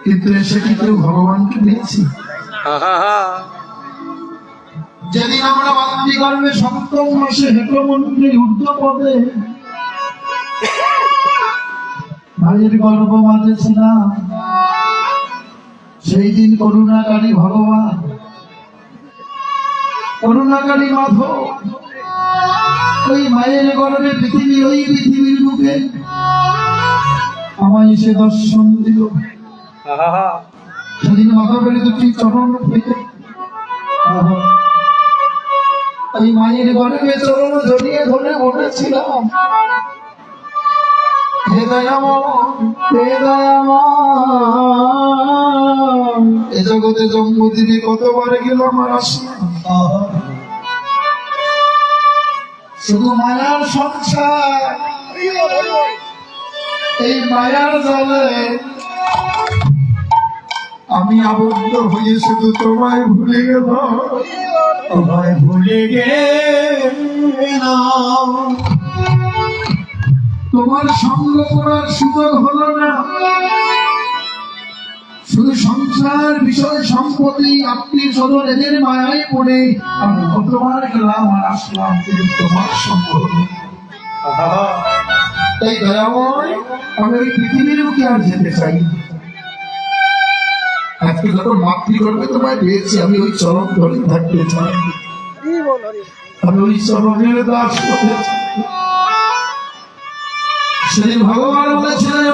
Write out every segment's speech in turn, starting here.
কিন্তু এসে কি কেউ ভগবানকে পেয়েছি? যেদিন আমরা মাতৃগর্ভে সপ্তম মাসে হেটমন্ত্রী ঊর্ধ্ব পদে ভাইয়ের গর্ভ বাঁধেছিলাম, সেই দিন করুণাকারী ভগবান, করুণাকারী মাধব ওই মায়ের গর্ভে পৃথিবী, ওই পৃথিবীর বুকে আমায় এসে দর্শন দিল। সেদিন মাধবের দুটি চরণ থেকে এই মায়ের গর্ভে চরণ জড়িয়ে ধরে বলেছিলাম, হে দয়াময়, হে দয়াময়। এ জগতে জন্ম দিবি কতবার গেল আমার আশা, শুধু মায়ার সংসার, এই মায়ার জালে আমি আবদ্ধ হয়ে শুধু তোমায় ভুলে গেল, তোমায় ভুলে গেলাম। তোমার সঙ্গ করার সুযোগ হলো না, শুধু সংসার, বিষয়, সম্পত্তি, আত্মীয় স্বজন এদের মায়ায় পড়ে আমি কতবার গেলাম আর আসলাম, কিন্তু তোমার সঙ্গ হলো। তাই দয়াময়, আমি ওই পৃথিবীর বুকে আর যেতে চাই। আজকে যখন মাতৃগর্ভে তোমায় পেয়েছি, আমি ওই চরণ ধরে থাকতে চাই, আমি ওই চরণের দাস হতে চাই। সেদিন ভগবান বলেছিলেন,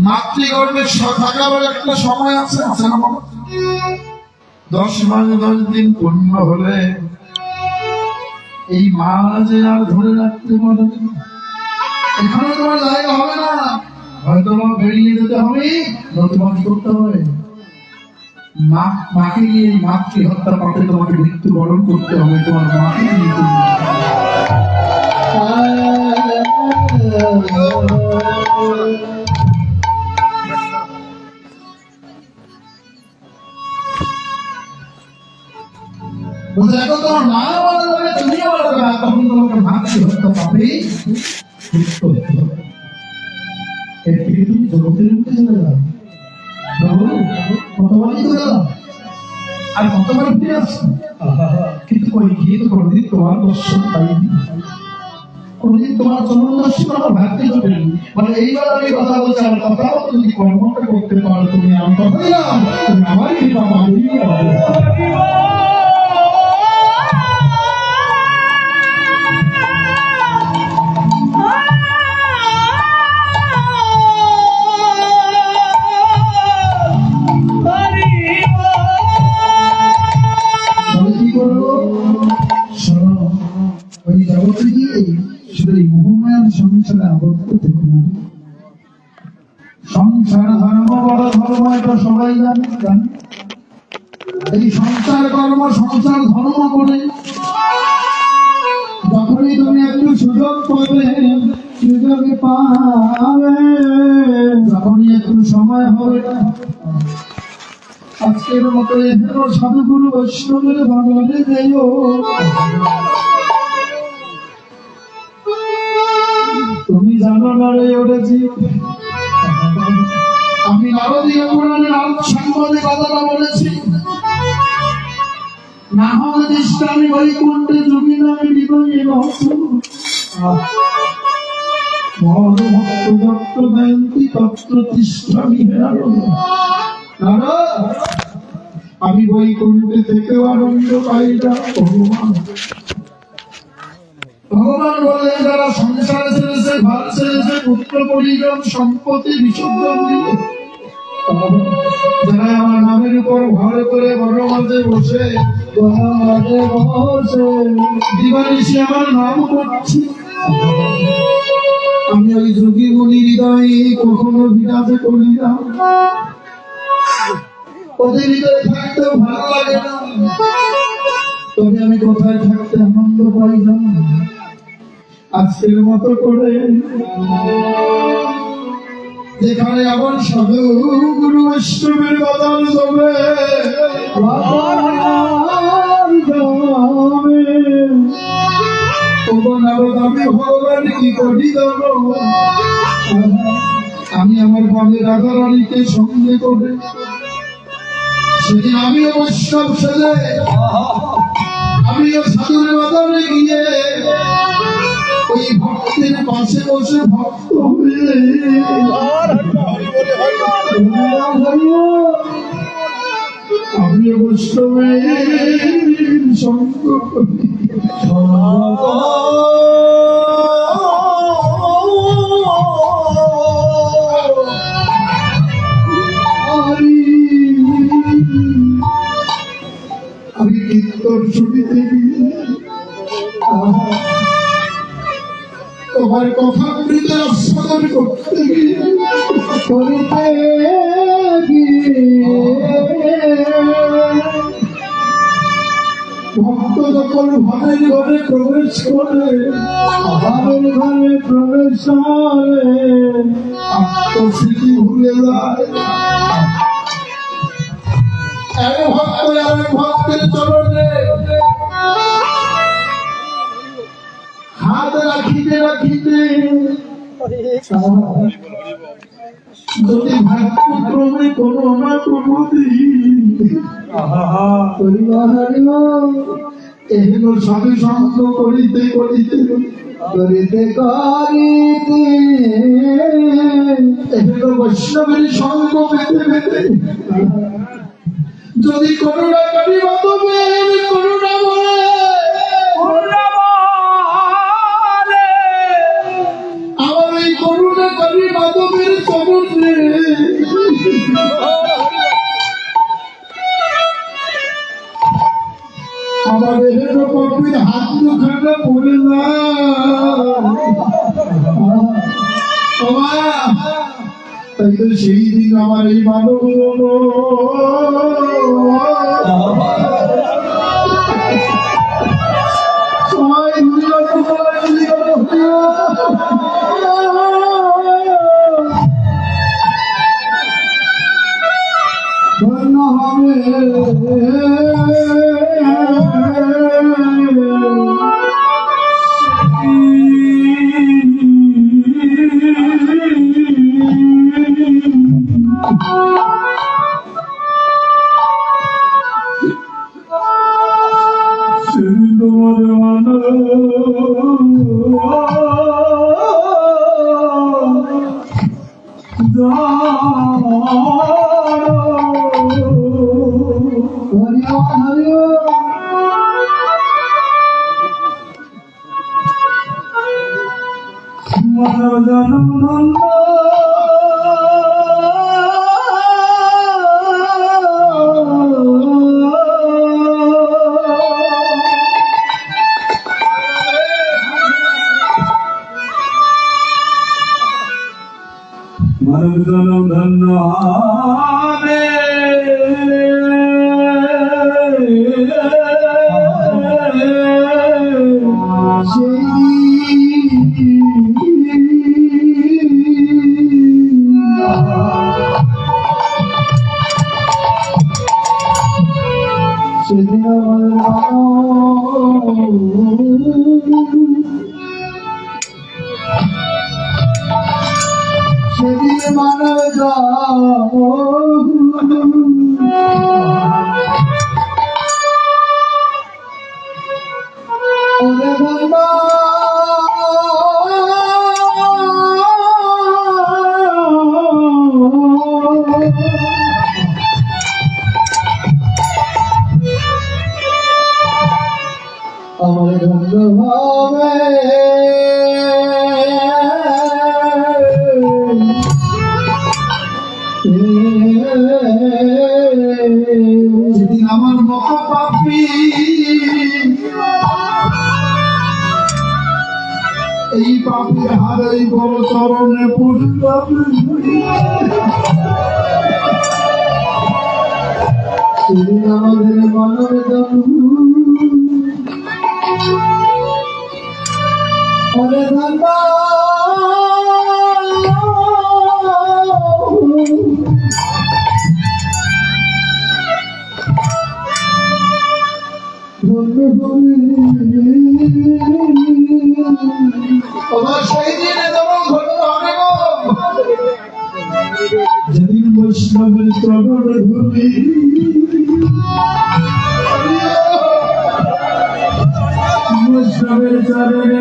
মাতৃগর্ভে থাকার একটা সময় আছে, আছে না বাবা? 10 মাস 10 দিন পূর্ণ হলে এই মা যে আর ধরে রাখতে পারে, এখানে তোমার জায়গা হবে না, হয়তো তোমার বেরিয়ে যেতে হবে, তোমার কি করতে হবে? মাকে নিয়ে মাতৃ হত্যা পাপে তোমাকে মৃত্যুবরণ করতে হবে, তোমার মাকে নিয়ে। এখন তোমার মা বলা যাবে, তুমিও বলা যাবে, তখন তোমাকে মাতৃ হত্যা পাপে মৃত্যু হতে হবে। এর থেকে তুমি জগতের মধ্যে চলে যাও, কতবারই তো গেলাম আর কতবার ফিরে আসছি, কিন্তু ওই গিয়ে তো কোনোদিন তোমার দর্শন পাইনি, কোনোদিন তোমার চরণ দর্শন আমার ভাগ্যে জোটেনি। মানে এইবার আমি কথা বলছি, আমার কথাও যদি কর্মটা করতে পারো তুমি, আমি কথা দিলাম তুমি আমার কৃপা পাবে। সংসারে আবদ্ধ থেকো না। সংসার ধর্ম বড় ধর্ম, এটা সবাই জানে। এই সংসার কর্ম, সংসার ধর্ম করে যখনই তুমি একটু সুযোগ পাবে, সুযোগে পাবে, যখনই একটু সময় হবে, আজকের মতো এখানেও সাধুগুরু বৈষ্ণবের বাগানে যেও। তুমি জানো না রে ওঠেছি, আমি নারদীয় পুরাণে নারদ সংবাদে কথাটা বলেছি, না হলে দৃষ্টানি বৈকুণ্ঠে যোগী নামে বিদয়ী ভক্ত ভক্ত ভক্ত জয়ন্তী তত্র তিষ্ঠামি হেরারো। আমি বৈকুণ্ঠে থেকেও আনন্দ পাই না। ভগবান বললেন, যারা সংসার ছেড়েছে, ঘর ছেড়েছে, পুত্র পরিজন সম্পত্তি বিসর্জন দিয়ে, যারা আমার নামের উপর ভর করে বড় মাঝে বসে দিবানিশি আমার নাম করছি, আমি ওই যোগী মুনি হৃদয়ে কখনো বিরাজে করি না। ওদের হৃদয়ে থাকতেও ভালো লাগে না, তবে আমি কোথায় থাকতে আনন্দ পাই না। আজকের মতো করে যেখানে আমার সাধু গুরু বৈষ্ণবের বদল হবে, আমি ভগবান কি করি দেব, আমি আমার বামে রাধা রানীকে সঙ্গে করে সেদিন আমিও বৈষ্ণব সেজে আমিও সাধুর বাজারে গিয়ে ওই ভক্তের পাশে বসে ভক্ত হয়ে আমিও বৈষ্ণবের সঙ্গ করি। আমি কীর্তন শুনিতে গিয়ে তোমার কথা মৃতে আস্বাদন করতে গিয়ে ভক্ত যখন ভাবের ঘরে প্রবেশ করে আত্মস্মৃতি ভুলে যায়। এক ভক্ত আরেক ভক্তের চরণে হাত রাখিতে রাখিতে যদি ভাগ্যক্রমে কোনো না কোনো এগুলো সাধু সঙ্গ করিতে করিতে এগুলো বৈষ্ণবের সঙ্গ পেতে পেতে যদি করুণা করি মাধবের করুণা বলে আমার এই করুণা করি মাধবের চরণে আমার এর কপির হাত দুখানা পড়ে না তাই তো সেই দিন আমার এই মানব সবাই ধন্য হবে মানব জনম ধন্য হবে সেদিন সেদিন মানব আমার গন্ধ ভাবে যেদিন আমার মহাপাপী এই পাপের হারাই বড় চরণে পড়লাম সেদিন আমাদের মানব ওরে ধন্যা সেই দিনে যেমন ঘটতে হবে গো বৈষ্ণবের চরণ ধুলি বৈষ্ণবের চরণ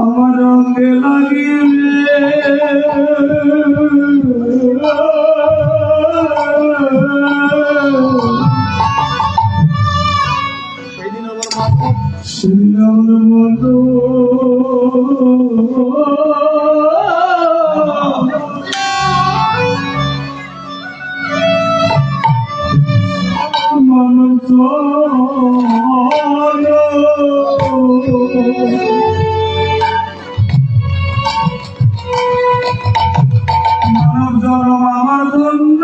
আমার অঙ্গে লাগিবে শ্রীরাম মতো মানব জনম আমার ধন্য আমার ধন্য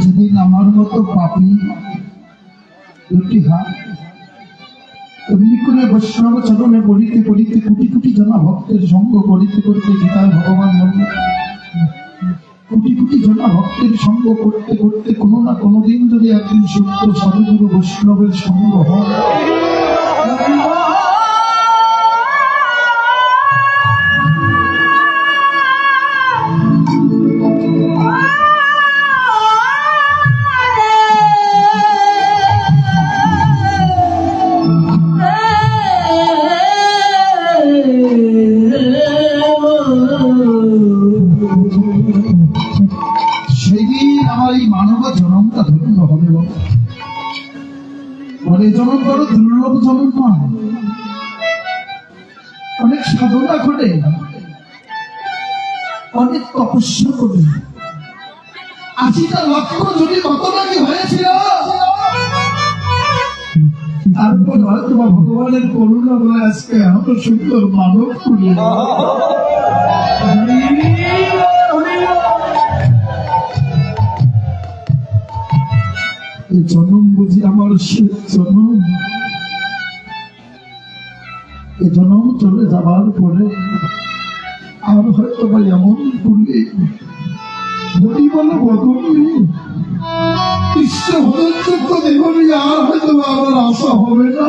যেদিন আমার মতো পাপী দুটি হাত এমনি করে বৈষ্ণব চরণে বলিতে বলিতে কোটি কোটি জনা ভক্তের সঙ্গ করিতে করিতে গীতায় ভগবান বললেন কোটি কোটি জনা ভক্তের সঙ্গ করতে করতে কোনো না কোনোদিন যদি একদিন সত্য সাধুগুরু বৈষ্ণবের সঙ্গ হয় সেদিন আমার এই মানব জনমটা ধন্য হবে বলে জনম বড় দুর্লভ জনম নয় অনেক সাধনা করে অনেক তপস্যা করে 80টা লক্ষ যদি কত নাকি হয়েছিল তারপর হয়তো ভগবানের করুণা বলে আজকে এত সুন্দর মানব করিয়ে জনম বুঝি আমার শেষ জনম এ জনম চলে যাবার পরে আর হয়তো বা এমন বললে বলি বলো বদলি কৃষ্ণ ভজনযোগ্য জীবনে আর হয়তো আমার আশা হবে না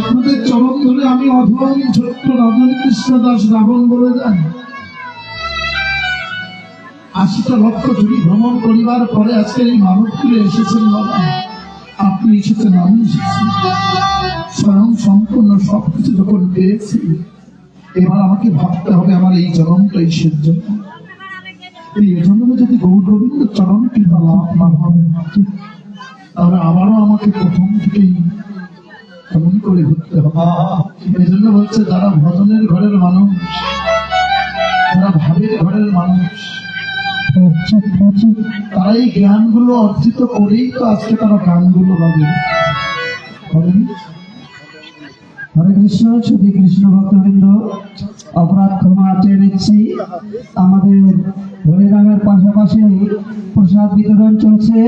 আপনাদের চরণ ধরে আমি অধম ছোট্ট রাজন কৃষ্ণ দাস রাবণ বলে যাই 80টা লক্ষ জুড়ি ভ্রমণ করিবার পরে আজকে এই মানব তুলে এসেছেন বাবা আপনি এসেছেন আমি এসেছি স্বয়ং সম্পূর্ণ সবকিছু যখন পেয়েছি এবার আমাকে ভাবতে হবে আমার এই জন্মটা ঈশ্বর জন্য এই জন্মে যদি গৌর গোবিন্দ চরণ কৃপা লাভ না হবে তাহলে আবারও আমাকে প্রথম থেকেই এমন করে ঘুরতে হবে এই জন্য বলছে যারা ভজনের ঘরের মানুষ যারা ভাবের ঘরের মানুষ তারা এই জ্ঞানগুলো অর্জিত করেই তো আজকে তারা গানগুলো গাবে হরে কৃষ্ণ শুধু কৃষ্ণ ভক্তবৃন্দ অপরাধ ক্ষমা চেয়ে নিচ্ছি আমাদের হরিনামের পাশাপাশি প্রসাদ বিতরণ চলছে।